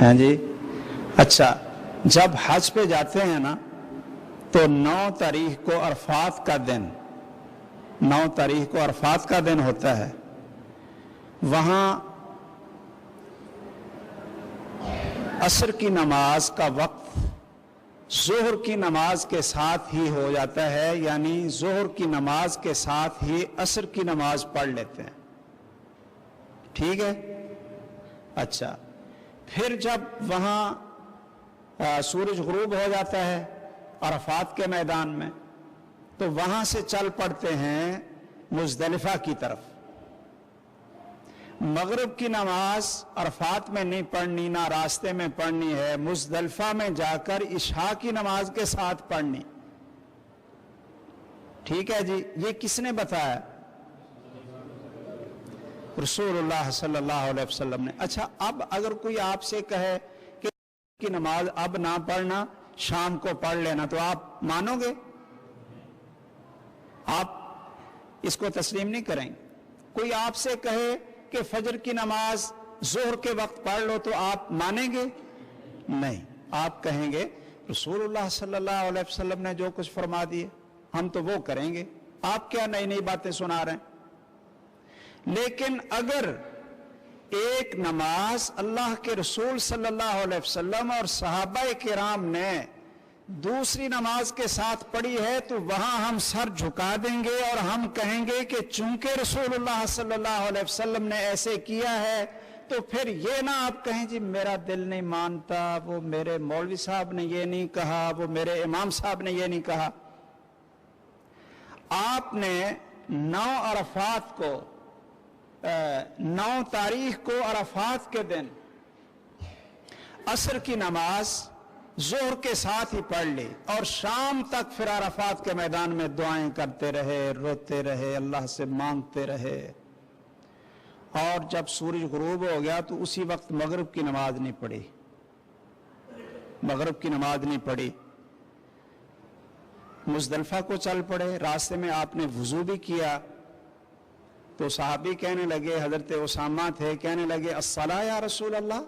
ہیں جی. اچھا، جب حج پہ جاتے ہیں نا تو 9 تاریخ کو عرفات کا دن 9 تاریخ کو عرفات کا دن ہوتا ہے. وہاں عصر کی نماز کا وقت ظہر کی نماز کے ساتھ ہی ہو جاتا ہے، یعنی ظہر کی نماز کے ساتھ ہی عصر کی نماز پڑھ لیتے ہیں. ٹھیک ہے. اچھا، پھر جب وہاں سورج غروب ہو جاتا ہے عرفات کے میدان میں تو وہاں سے چل پڑتے ہیں مزدلفہ کی طرف. مغرب کی نماز عرفات میں نہیں پڑھنی، نہ راستے میں پڑھنی ہے، مزدلفہ میں جا کر عشاء کی نماز کے ساتھ پڑھنی. ٹھیک ہے جی. یہ کس نے بتایا؟ رسول اللہ صلی اللہ علیہ وسلم نے. اچھا، اب اگر کوئی آپ سے کہے کہ کی نماز اب نہ پڑھنا، شام کو پڑھ لینا، تو آپ مانو گے؟ آپ اس کو تسلیم نہیں کریں گے. کوئی آپ سے کہے کہ فجر کی نماز ظہر کے وقت پڑھ لو تو آپ مانیں گے؟ نہیں. آپ کہیں گے رسول اللہ صلی اللہ علیہ وسلم نے جو کچھ فرما دیے ہم تو وہ کریں گے. آپ کیا نئی نئی باتیں سنا رہے ہیں؟ لیکن اگر ایک نماز اللہ کے رسول صلی اللہ علیہ وسلم اور صحابہ کرام نے دوسری نماز کے ساتھ پڑھی ہے تو وہاں ہم سر جھکا دیں گے اور ہم کہیں گے کہ چونکہ رسول اللہ صلی اللہ علیہ وسلم نے ایسے کیا ہے تو پھر یہ نہ آپ کہیں جی میرا دل نہیں مانتا، وہ میرے مولوی صاحب نے یہ نہیں کہا، وہ میرے امام صاحب نے یہ نہیں کہا. آپ نے 9 عرفات کو 9 تاریخ کو عرفات کے دن عصر کی نماز ظہر کے ساتھ ہی پڑھ لی اور شام تک پھر عرفات کے میدان میں دعائیں کرتے رہے، روتے رہے، اللہ سے مانگتے رہے، اور جب سورج غروب ہو گیا تو اسی وقت مغرب کی نماز نہیں پڑھی. مغرب کی نماز نہیں پڑھی. مزدلفہ کو چل پڑے. راستے میں آپ نے وضو بھی کیا تو صحابی کہنے لگے، حضرت اسامہ تھے، کہنے لگے الصلاۃ یا رسول اللہ،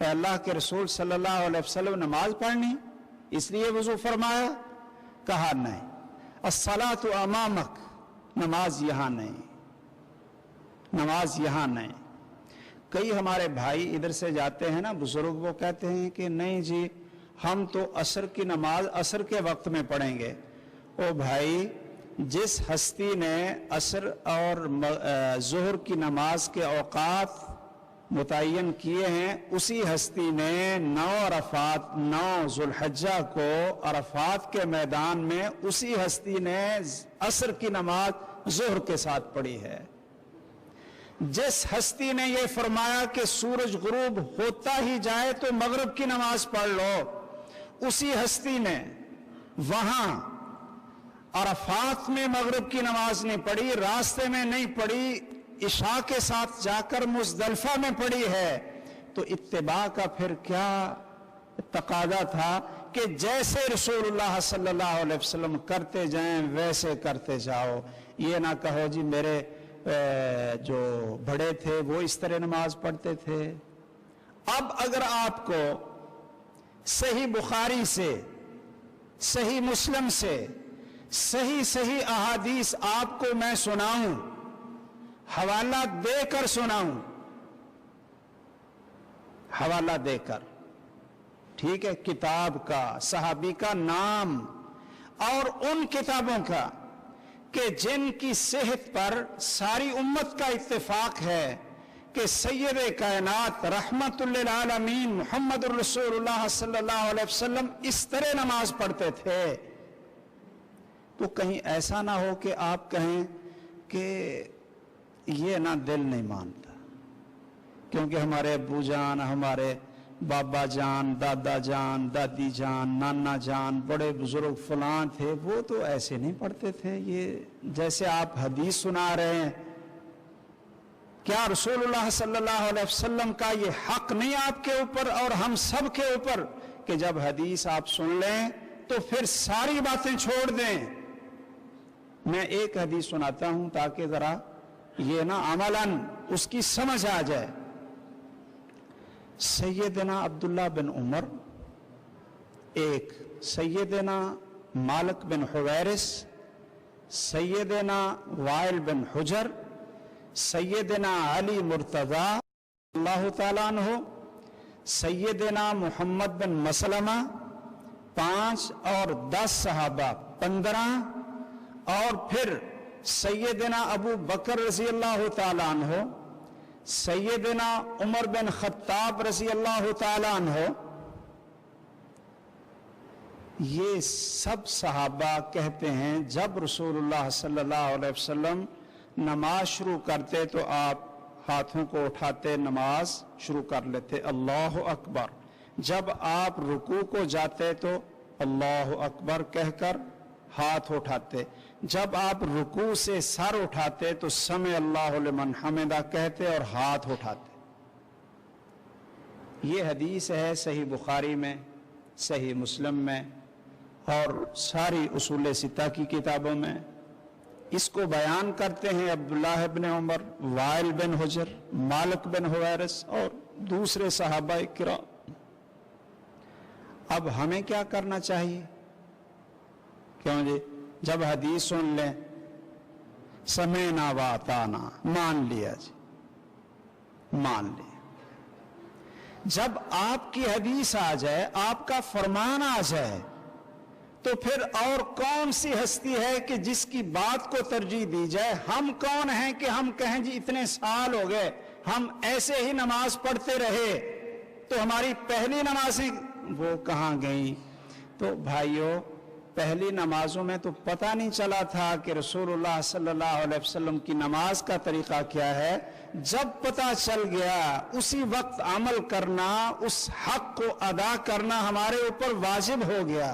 اے اللہ کے رسول صلی اللہ علیہ وسلم نماز پڑھنی اس لیے وضو فرمایا؟ کہا نہیں، الصلاۃ امامک، نماز یہاں نہیں، نماز یہاں نہیں. کئی ہمارے بھائی ادھر سے جاتے ہیں نا بزرگ، وہ کہتے ہیں کہ نہیں جی ہم تو عصر کی نماز عصر کے وقت میں پڑھیں گے. او بھائی، جس ہستی نے عصر اور ظہر کی نماز کے اوقات متعین کیے ہیں اسی ہستی نے 9 عرفات 9 ذوالحجہ کو عرفات کے میدان میں اسی ہستی نے عصر کی نماز ظہر کے ساتھ پڑھی ہے. جس ہستی نے یہ فرمایا کہ سورج غروب ہوتا ہی جائے تو مغرب کی نماز پڑھ لو، اسی ہستی نے وہاں عرفات میں مغرب کی نماز نہیں پڑھی، راستے میں نہیں پڑھی، عشاء کے ساتھ جا کر مزدلفہ میں پڑھی ہے. تو اتباع کا پھر کیا تقاضا تھا کہ جیسے رسول اللہ صلی اللہ علیہ وسلم کرتے جائیں ویسے کرتے جاؤ. یہ نہ کہو جی میرے جو بڑے تھے وہ اس طرح نماز پڑھتے تھے. اب اگر آپ کو صحیح بخاری سے، صحیح مسلم سے صحیح احادیث آپ کو میں سناؤں، حوالہ دے کر سناؤں، حوالہ دے کر، ٹھیک ہے، کتاب کا، صحابی کا نام اور ان کتابوں کا کہ جن کی صحت پر ساری امت کا اتفاق ہے کہ سید کائنات رحمت للعالمین محمد الرسول اللہ صلی اللہ علیہ وسلم اس طرح نماز پڑھتے تھے. تو کہیں ایسا نہ ہو کہ آپ کہیں کہ یہ نہ دل نہیں مانتا کیونکہ ہمارے ابو جان، ہمارے بابا جان، دادا جان، دادی جان، نانا جان، بڑے بزرگ فلاں تھے، وہ تو ایسے نہیں پڑھتے تھے. یہ جیسے آپ حدیث سنا رہے ہیں، کیا رسول اللہ صلی اللہ علیہ وسلم کا یہ حق نہیں آپ کے اوپر اور ہم سب کے اوپر کہ جب حدیث آپ سن لیں تو پھر ساری باتیں چھوڑ دیں؟ میں ایک حدیث سناتا ہوں تاکہ ذرا یہ نا عملاً اس کی سمجھ آ جائے. سیدنا عبداللہ بن عمر، ایک سیدنا مالک بن حویرث، سیدنا وائل بن حجر، سیدنا علی مرتضی اللہ تعالیٰ عنہ، سیدنا محمد بن مسلمہ 5 اور 10 صحابہ 15، اور پھر سیدنا ابو بکر رضی اللہ تعالیٰ عنہ، سیدنا عمر بن خطاب رضی اللہ تعالیٰ عنہ، یہ سب صحابہ کہتے ہیں جب رسول اللہ صلی اللہ علیہ وسلم نماز شروع کرتے تو آپ ہاتھوں کو اٹھاتے نماز شروع کر لیتے، اللہ اکبر۔ جب آپ رکوع کو جاتے تو اللہ اکبر کہہ کر ہاتھ اٹھاتے، جب آپ رکوع سے سر اٹھاتے تو سمع اللہ لمن حمدہ کہتے اور ہاتھ اٹھاتے۔ یہ حدیث ہے صحیح بخاری میں، صحیح مسلم میں، اور ساری اصول ستہ کی کتابوں میں۔ اس کو بیان کرتے ہیں عبداللہ بن عمر، وائل بن حجر، مالک بن حویرث اور دوسرے صحابہ کرام۔ اب ہمیں کیا کرنا چاہیے؟ کیوں جی؟ جب حدیث سن لیں سمعنا و اطعنا، مان لیا جی، مان لیا۔ جب آپ کی حدیث آ جائے، آپ کا فرمان آ جائے، تو پھر اور کون سی ہستی ہے کہ جس کی بات کو ترجیح دی جائے؟ ہم کون ہیں کہ ہم کہیں جی اتنے سال ہو گئے ہم ایسے ہی نماز پڑھتے رہے، تو ہماری پہلی نمازیں وہ کہاں گئیں؟ تو بھائیوں، پہلی نمازوں میں تو پتہ نہیں چلا تھا کہ رسول اللہ صلی اللہ علیہ وسلم کی نماز کا طریقہ کیا ہے۔ جب پتہ چل گیا، اسی وقت عمل کرنا، اس حق کو ادا کرنا ہمارے اوپر واجب ہو گیا۔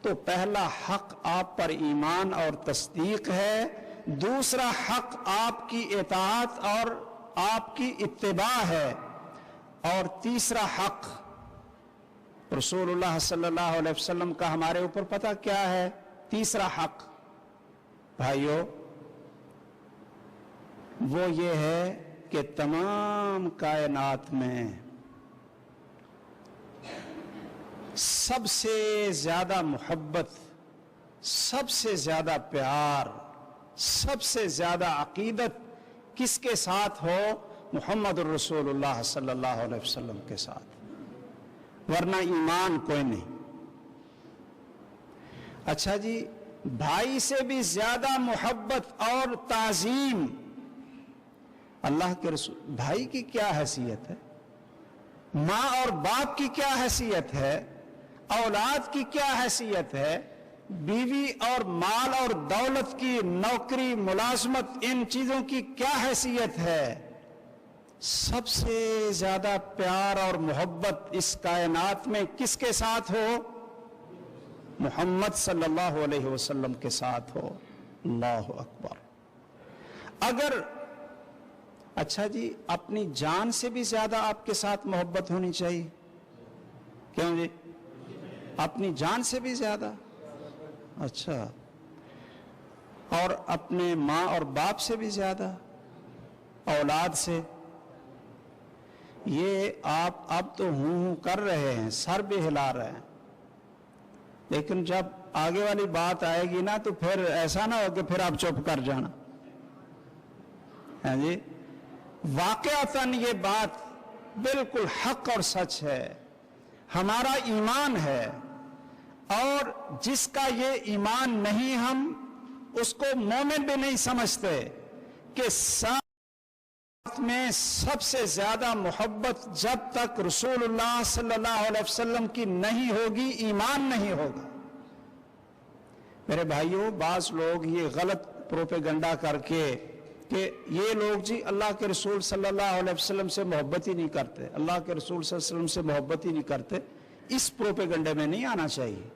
تو پہلا حق آپ پر ایمان اور تصدیق ہے، دوسرا حق آپ کی اطاعت اور آپ کی اتباع ہے، اور تیسرا حق رسول اللہ صلی اللہ علیہ وسلم کا ہمارے اوپر پتہ کیا ہے؟ تیسرا حق بھائیو وہ یہ ہے کہ تمام کائنات میں سب سے زیادہ محبت، سب سے زیادہ پیار، سب سے زیادہ عقیدت کس کے ساتھ ہو؟ محمد الرسول اللہ صلی اللہ علیہ وسلم کے ساتھ، ورنہ ایمان کوئی نہیں۔ اچھا جی، بھائی سے بھی زیادہ محبت اور تعظیم اللہ کے رسول۔ بھائی کی کیا حیثیت ہے؟ ماں اور باپ کی کیا حیثیت ہے؟ اولاد کی کیا حیثیت ہے؟ بیوی اور مال اور دولت کی، نوکری، ملازمت، ان چیزوں کی کیا حیثیت ہے؟ سب سے زیادہ پیار اور محبت اس کائنات میں کس کے ساتھ ہو؟ محمد صلی اللہ علیہ وسلم کے ساتھ ہو۔ اللہ اکبر۔ اگر اچھا جی، اپنی جان سے بھی زیادہ آپ کے ساتھ محبت ہونی چاہیے، کیوں جی؟ اپنی جان سے بھی زیادہ؟ اچھا، اور اپنے ماں اور باپ سے بھی زیادہ، اولاد سے؟ یہ آپ اب تو ہوں کر رہے ہیں، سر بھی ہلا رہے ہیں، لیکن جب آگے والی بات آئے گی نا تو پھر ایسا نہ ہو کہ پھر آپ چپ کر جانا۔ ہاں جی، واقعتاً یہ بات بالکل حق اور سچ ہے، ہمارا ایمان ہے، اور جس کا یہ ایمان نہیں ہم اس کو مومن بھی نہیں سمجھتے، کہ ساتھ میں سب سے زیادہ محبت جب تک رسول اللہ صلی اللہ علیہ وسلم کی نہیں ہوگی، ایمان نہیں ہوگا۔ میرے بھائیوں، بعض لوگ یہ غلط پروپیگنڈا کر کے کہ یہ لوگ جی اللہ کے رسول صلی اللہ علیہ وسلم سے محبت ہی نہیں کرتے، اللہ کے رسول صلی اللہ علیہ وسلم سے محبت ہی نہیں کرتے، اس پروپیگنڈے میں نہیں آنا چاہیے۔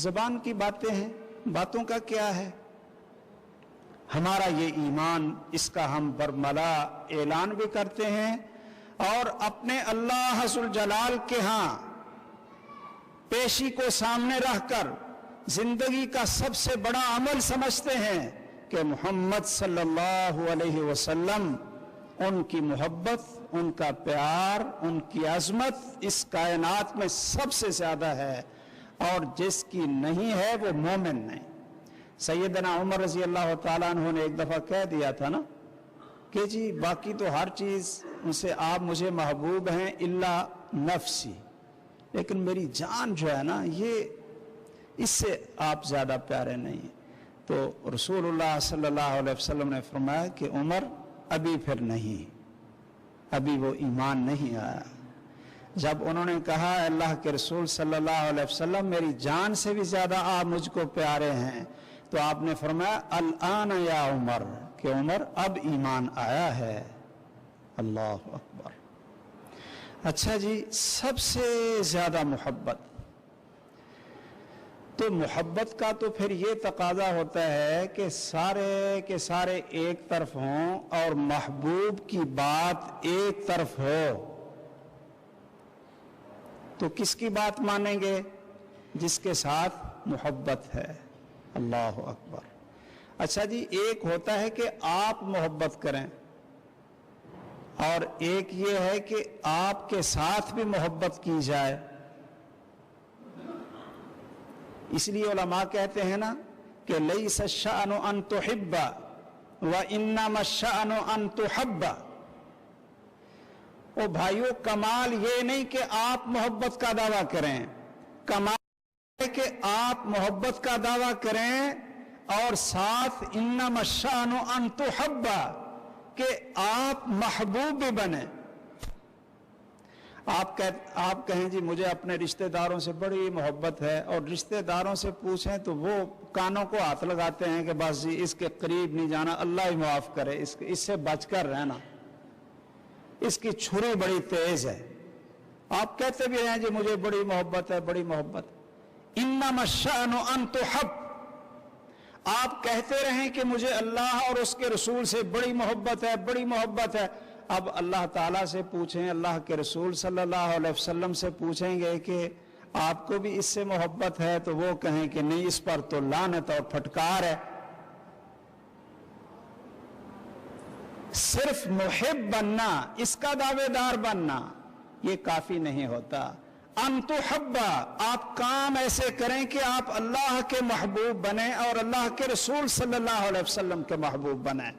زبان کی باتیں ہیں، باتوں کا کیا ہے؟ ہمارا یہ ایمان، اس کا ہم برملا اعلان بھی کرتے ہیں، اور اپنے اللہ ذوالجلال کے ہاں پیشی کو سامنے رکھ کر زندگی کا سب سے بڑا عمل سمجھتے ہیں کہ محمد صلی اللہ علیہ وسلم ان کی محبت، ان کا پیار، ان کی عظمت اس کائنات میں سب سے زیادہ ہے، اور جس کی نہیں ہے وہ مومن نہیں۔ سیدنا عمر رضی اللہ تعالیٰ عنہ نے ایک دفعہ کہہ دیا تھا نا کہ جی باقی تو ہر چیز ان سے آپ مجھے محبوب ہیں الا نفسی، لیکن میری جان جو ہے نا یہ اس سے آپ زیادہ پیارے نہیں ہیں۔ تو رسول اللہ صلی اللہ علیہ وسلم نے فرمایا کہ عمر ابھی پھر نہیں، ابھی وہ ایمان نہیں آیا۔ جب انہوں نے کہا اللہ کے رسول صلی اللہ علیہ وسلم میری جان سے بھی زیادہ آپ مجھ کو پیارے ہیں، تو آپ نے فرمایا الآن یا عمر، کہ عمر اب ایمان آیا ہے۔ اللہ اکبر۔ اچھا جی، سب سے زیادہ محبت، تو محبت کا تو پھر یہ تقاضا ہوتا ہے کہ سارے کے سارے ایک طرف ہوں اور محبوب کی بات ایک طرف ہو۔ تو کس کی بات مانیں گے؟ جس کے ساتھ محبت ہے۔ اللہ اکبر۔ اچھا جی، ایک ہوتا ہے کہ آپ محبت کریں، اور ایک یہ ہے کہ آپ کے ساتھ بھی محبت کی جائے۔ اس لیے علماء کہتے ہیں نا کہ لیس الشأن ان تحب وانما الشأن ان تحب۔ او بھائیو، کمال یہ نہیں کہ آپ محبت کا دعویٰ کریں، کمال ہے کہ آپ محبت کا دعویٰ کریں اور ساتھ انما الشأن ان تحب، کہ آپ محبوب بھی بنیں۔ آپ کہیں جی مجھے اپنے رشتہ داروں سے بڑی محبت ہے، اور رشتہ داروں سے پوچھیں تو وہ کانوں کو ہاتھ لگاتے ہیں کہ بس جی اس کے قریب نہیں جانا، اللہ ہی معاف کرے، اس سے بچ کر رہنا، اس کی چھری بڑی تیز ہے۔ آپ کہتے بھی ہیں جی مجھے بڑی محبت ہے، بڑی محبت۔ انما الشأن ان تحب، آپ کہتے رہیں کہ مجھے اللہ اور اس کے رسول سے بڑی محبت ہے، بڑی محبت ہے۔ اب اللہ تعالیٰ سے پوچھیں، اللہ کے رسول صلی اللہ علیہ وسلم سے پوچھیں گے کہ آپ کو بھی اس سے محبت ہے، تو وہ کہیں کہ نہیں، اس پر تو لعنت اور پھٹکار ہے۔ صرف محب بننا، اس کا دعوے دار بننا، یہ کافی نہیں ہوتا۔ ان تحب، آپ کام ایسے کریں کہ آپ اللہ کے محبوب بنیں اور اللہ کے رسول صلی اللہ علیہ وسلم کے محبوب بنیں۔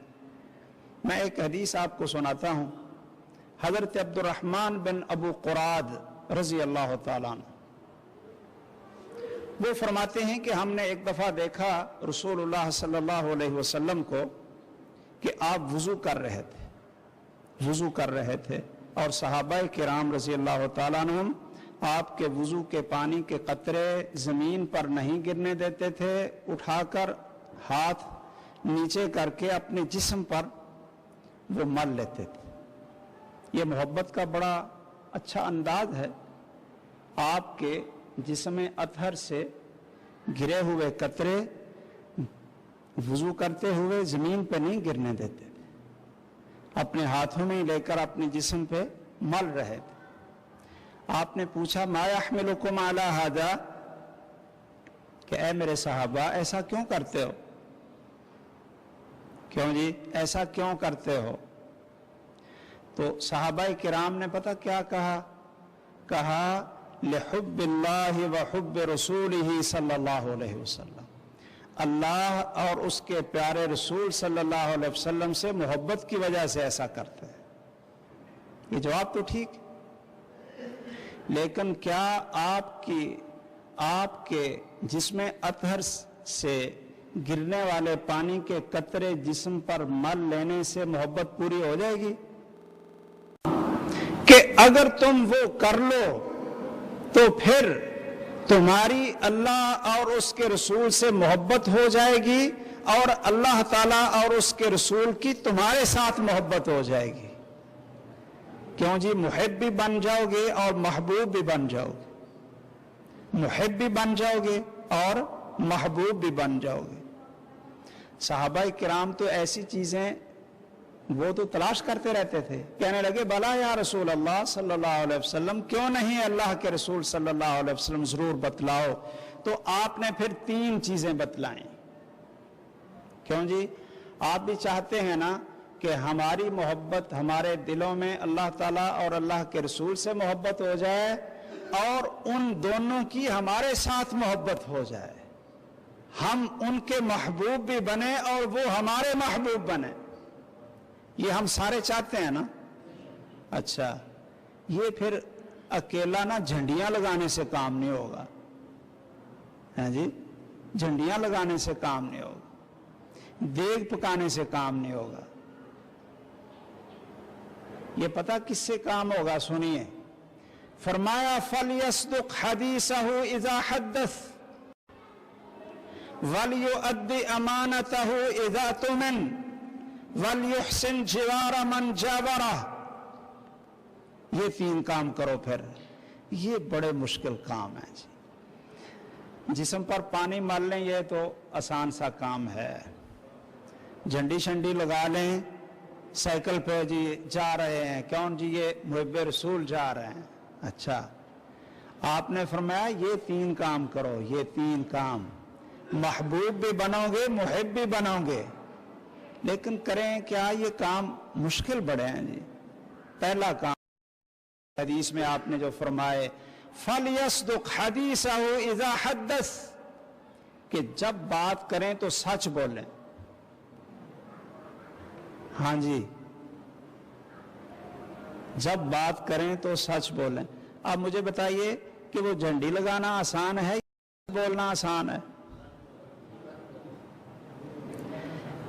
میں ایک حدیث آپ کو سناتا ہوں۔ حضرت عبد الرحمن بن ابو قراد رضی اللہ تعالیٰ عنہ، وہ فرماتے ہیں کہ ہم نے ایک دفعہ دیکھا رسول اللہ صلی اللہ علیہ وسلم کو کہ آپ وضو کر رہے تھے، اور صحابہ کرام رضی اللہ تعالیٰ عنہم آپ کے وضو کے پانی کے قطرے زمین پر نہیں گرنے دیتے تھے، اٹھا کر ہاتھ نیچے کر کے اپنے جسم پر وہ مل لیتے تھے۔ یہ محبت کا بڑا اچھا انداز ہے۔ آپ کے جسم اطہر سے گرے ہوئے قطرے وضو کرتے ہوئے زمین پہ نہیں گرنے دیتے تھے، اپنے ہاتھوں میں لے کر اپنے جسم پہ مل رہے تھے۔ آپ نے پوچھا ما یحملکم علی ھذا، کہ اے میرے صحابہ ایسا کیوں کرتے ہو؟ کیوں جی ایسا کیوں کرتے ہو؟ تو صحابہ کرام نے پتہ کیا کہا لحب اللہ و حب رسولہ صلی اللہ علیہ وسلم، اللہ اور اس کے پیارے رسول صلی اللہ علیہ وسلم سے محبت کی وجہ سے ایسا کرتے ہیں۔ یہ جواب تو ٹھیک، لیکن کیا آپ کے جسم اطہر سے گرنے والے پانی کے قطرے جسم پر مل لینے سے محبت پوری ہو جائے گی؟ کہ اگر تم وہ کر لو تو پھر تمہاری اللہ اور اس کے رسول سے محبت ہو جائے گی، اور اللہ تعالیٰ اور اس کے رسول کی تمہارے ساتھ محبت ہو جائے گی۔ کیوں جی محب بھی بن جاؤ گے اور محبوب بھی بن جاؤ گے، محب بھی بن جاؤ گے اور محبوب بھی بن جاؤ گے۔ صحابہ کرام تو ایسی چیزیں وہ تو تلاش کرتے رہتے تھے، کہنے لگے بلا یا رسول اللہ صلی اللہ علیہ وسلم، کیوں نہیں اللہ کے رسول صلی اللہ علیہ وسلم ضرور بتلاؤ۔ تو آپ نے پھر 3 چیزیں بتلائیں۔ کیوں جی آپ بھی چاہتے ہیں نا کہ ہماری محبت ہمارے دلوں میں اللہ تعالیٰ اور اللہ کے رسول سے محبت ہو جائے اور ان دونوں کی ہمارے ساتھ محبت ہو جائے، ہم ان کے محبوب بھی بنے اور وہ ہمارے محبوب بنے۔ یہ ہم سارے چاہتے ہیں نا؟ اچھا، یہ پھر اکیلا نا جھنڈیاں لگانے سے کام نہیں ہوگا، ہاں جی، جھنڈیاں لگانے سے کام نہیں ہوگا، دیگ پکانے سے کام نہیں ہوگا۔ یہ پتہ کس سے کام ہوگا؟ سنیے، فرمایا فَلْيَصْدُقْ حَدِيثَهُ إِذَا حَدَّثَ وَلْيُؤَدِّ أَمَانَتَهُ إِذَا تُؤْمِنَ وَلْيُحْسِنْ جِوَارَ مَنْ جَاوَرَهُ۔ یہ تین کام کرو۔ پھر یہ بڑے مشکل کام ہیں جی۔ جسم پر پانی مال لیں یہ تو آسان سا کام ہے، جھنڈی شنڈی لگا لیں، سائیکل پہ جی جا رہے ہیں، کون جی؟ یہ محب رسول جا رہے ہیں۔ اچھا، آپ نے فرمایا یہ تین کام کرو، یہ تین کام، محبوب بھی بنو گے، محب بھی بنو گے، لیکن کریں کیا؟ یہ کام مشکل بڑے ہیں جی۔ پہلا کام حدیث میں آپ نے جو فرمائے فَلْيَصْدُقْ حَدِيثَهُ إِذَا حَدَّثَ، کہ جب بات کریں تو سچ بولیں۔ ہاں جی، جب بات کریں تو سچ بولیں۔ اب مجھے بتائیے کہ وہ جھنڈی لگانا آسان ہے یا بولنا آسان ہے؟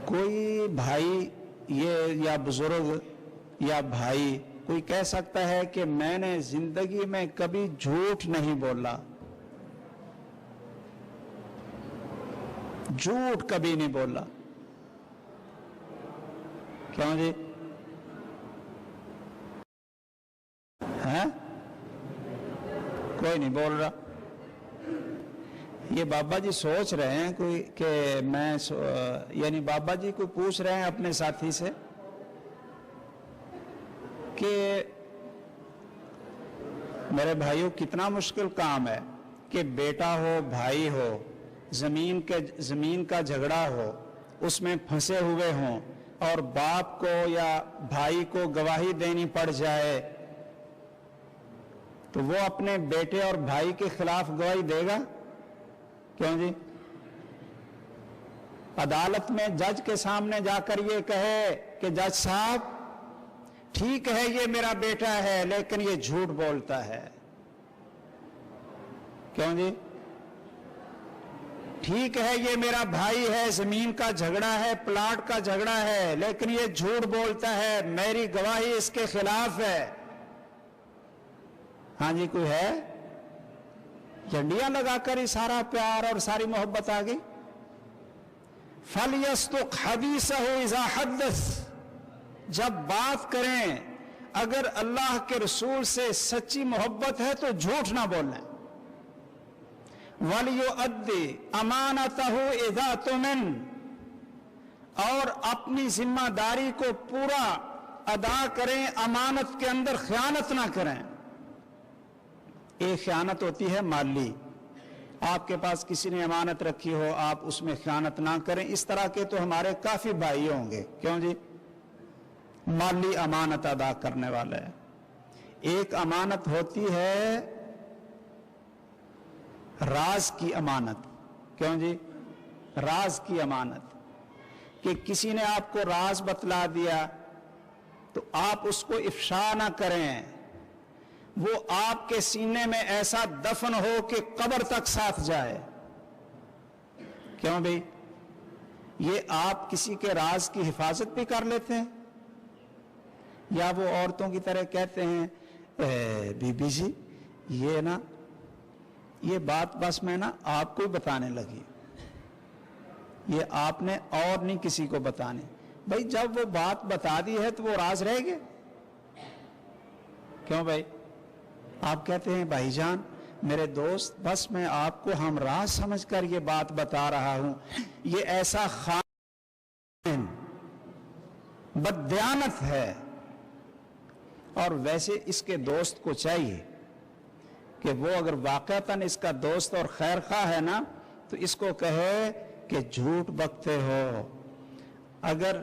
کوئی بھائی یہ یا بزرگ یا بھائی کوئی کہہ سکتا ہے کہ میں نے زندگی میں کبھی جھوٹ نہیں بولا، جھوٹ کبھی نہیں بولا؟ کیوں جی؟ ہیں؟ کوئی نہیں بول رہا۔ یہ بابا جی سوچ رہے ہیں کوئی کہ یعنی بابا جی کو پوچھ رہے ہیں اپنے ساتھی سے کہ میرے بھائیوں کتنا مشکل کام ہے کہ بیٹا ہو، بھائی ہو، زمین کا جھگڑا ہو، اس میں پھنسے ہوئے ہوں اور باپ کو یا بھائی کو گواہی دینی پڑ جائے تو وہ اپنے بیٹے اور بھائی کے خلاف گواہی دے گا؟ کیوں جی؟ عدالت میں جج کے سامنے جا کر یہ کہے کہ جج صاحب ٹھیک ہے یہ میرا بیٹا ہے لیکن یہ جھوٹ بولتا ہے، کیوں جی؟ ٹھیک ہے یہ میرا بھائی ہے، زمین کا جھگڑا ہے، پلاٹ کا جھگڑا ہے، لیکن یہ جھوٹ بولتا ہے، میری گواہی اس کے خلاف ہے۔ ہاں جی، کوئی ہے؟ جھنڈیاں لگا کر ہی سارا پیار اور ساری محبت آ گئی۔ فَلْيَصْدُقْ حَدِيثَهُ إِذَا حَدَّثَ، جب بات کریں اگر اللہ کے رسول سے سچی محبت ہے تو جھوٹ نہ بولیں۔ وَلْيُؤَدِّ أَمَانَتَهُ إِذَا تُؤْمِنَ، اور اپنی ذمہ داری کو پورا ادا کریں، امانت کے اندر خیانت نہ کریں۔ ایک خیانت ہوتی ہے مالی، آپ کے پاس کسی نے امانت رکھی ہو، آپ اس میں خیانت نہ کریں۔ اس طرح کے تو ہمارے کافی بھائی ہوں گے، کیوں جی؟ مالی امانت ادا کرنے والے۔ ایک امانت ہوتی ہے راز کی امانت، کیوں جی؟ راز کی امانت، کہ کسی نے آپ کو راز بتلا دیا تو آپ اس کو افشا نہ کریں، وہ آپ کے سینے میں ایسا دفن ہو کہ قبر تک ساتھ جائے۔ کیوں بھئی؟ یہ آپ کسی کے راز کی حفاظت بھی کر لیتے ہیں، یا وہ عورتوں کی طرح کہتے ہیں بی بی جی یہ نا یہ بات بس میں نا آپ کو بتانے لگی، یہ آپ نے اور نہیں کسی کو بتانے۔ بھئی جب وہ بات بتا دی ہے تو وہ راز رہ گئے، کیوں بھائی؟ آپ کہتے ہیں بھائی جان میرے دوست بس میں آپ کو ہم راز سمجھ کر یہ بات بتا رہا ہوں، یہ ایسا خائن بددیانت ہے۔ اور ویسے اس کے دوست کو چاہیے کہ وہ اگر واقعتاً اس کا دوست اور خیر خواہ ہے نا تو اس کو کہے کہ جھوٹ بکتے ہو، اگر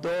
2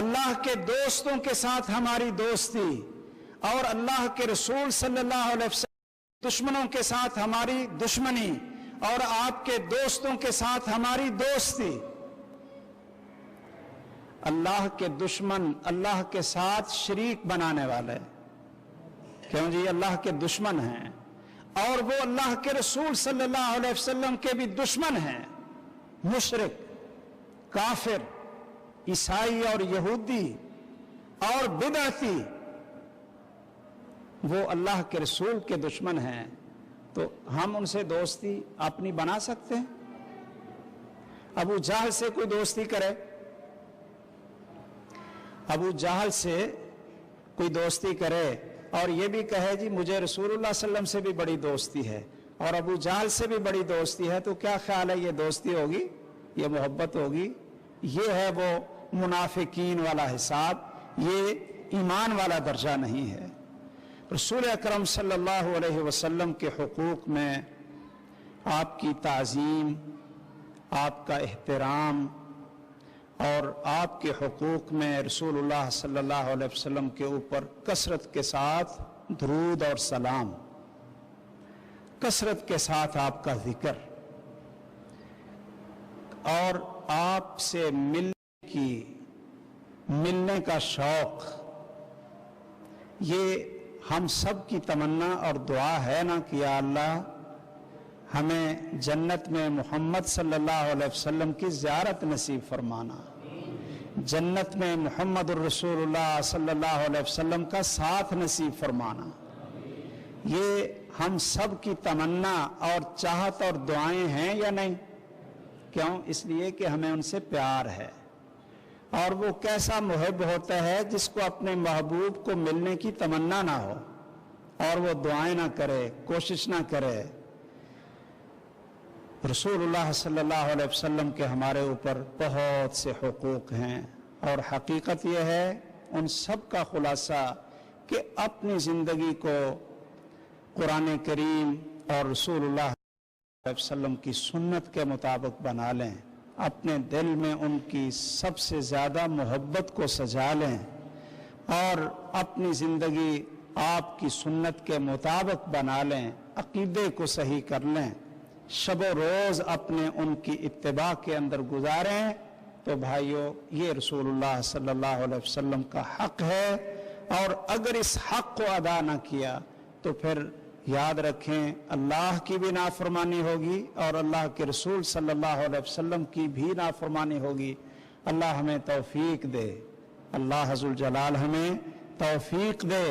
اللہ کے دوستوں کے ساتھ ہماری دوستی اور اللہ کے رسول صلی اللہ علیہ وسلم دشمنوں کے ساتھ ہماری دشمنی اور آپ کے دوستوں کے ساتھ ہماری دوستی. اللہ کے دشمن اللہ کے ساتھ شریک بنانے والے، کیوں جی؟ اللہ کے دشمن ہیں اور وہ اللہ کے رسول صلی اللہ علیہ وسلم کے بھی دشمن ہیں. مشرک، کافر، عیسائی اور یہودی اور بدعتی وہ اللہ کے رسول کے دشمن ہیں، تو ہم ان سے دوستی اپنی بنا سکتے ہیں؟ ابو جہل سے کوئی دوستی کرے، ابو جہل سے کوئی دوستی کرے اور یہ بھی کہے جی مجھے رسول اللہ صلی اللہ علیہ وسلم سے بھی بڑی دوستی ہے اور ابو جہل سے بھی بڑی دوستی ہے، تو کیا خیال ہے یہ دوستی ہوگی؟ یہ محبت ہوگی؟ یہ ہے وہ منافقین والا حساب، یہ ایمان والا درجہ نہیں ہے. رسول اکرم صلی اللہ علیہ وسلم کے حقوق میں آپ کی تعظیم، آپ کا احترام اور آپ کے حقوق میں رسول اللہ صلی اللہ علیہ وسلم کے اوپر کثرت کے ساتھ درود اور سلام، کثرت کے ساتھ آپ کا ذکر اور آپ سے ملنے کا شوق، یہ ہم سب کی تمنا اور دعا ہے نا کہ یا اللہ ہمیں جنت میں محمد صلی اللہ علیہ وسلم کی زیارت نصیب فرمانا، جنت میں محمد الرسول اللہ صلی اللہ علیہ وسلم کا ساتھ نصیب فرمانا. یہ ہم سب کی تمنا اور چاہت اور دعائیں ہیں یا نہیں؟ کیوں؟ اس لیے کہ ہمیں ان سے پیار ہے. اور وہ کیسا محب ہوتا ہے جس کو اپنے محبوب کو ملنے کی تمنا نہ ہو اور وہ دعائیں نہ کرے، کوشش نہ کرے. رسول اللہ صلی اللہ علیہ وسلم کے ہمارے اوپر بہت سے حقوق ہیں اور حقیقت یہ ہے ان سب کا خلاصہ کہ اپنی زندگی کو قرآن کریم اور رسول اللہ صلی اللہ علیہ وسلم کی سنت کے مطابق بنا لیں، اپنے دل میں ان کی سب سے زیادہ محبت کو سجا لیں اور اپنی زندگی آپ کی سنت کے مطابق بنا لیں، عقیدے کو صحیح کر لیں، شب و روز اپنے ان کی اتباع کے اندر گزاریں. تو بھائیو یہ رسول اللہ صلی اللہ علیہ وسلم کا حق ہے، اور اگر اس حق کو ادا نہ کیا تو پھر یاد رکھیں اللہ کی بھی نافرمانی ہوگی اور اللہ کے رسول صلی اللہ علیہ وسلم کی بھی نافرمانی ہوگی. اللہ ہمیں توفیق دے، اللہ ذو الجلال ہمیں توفیق دے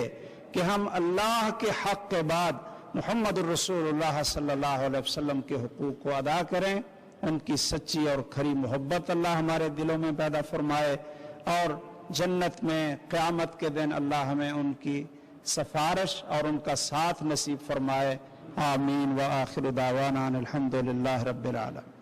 کہ ہم اللہ کے حق کے بعد محمد الرسول اللہ صلی اللہ علیہ وسلم کے حقوق کو ادا کریں. ان کی سچی اور کھری محبت اللہ ہمارے دلوں میں پیدا فرمائے اور جنت میں قیامت کے دن اللہ ہمیں ان کی سفارش اور ان کا ساتھ نصیب فرمائے. آمین. وآخر دعوانا الحمد للہ رب العالمین.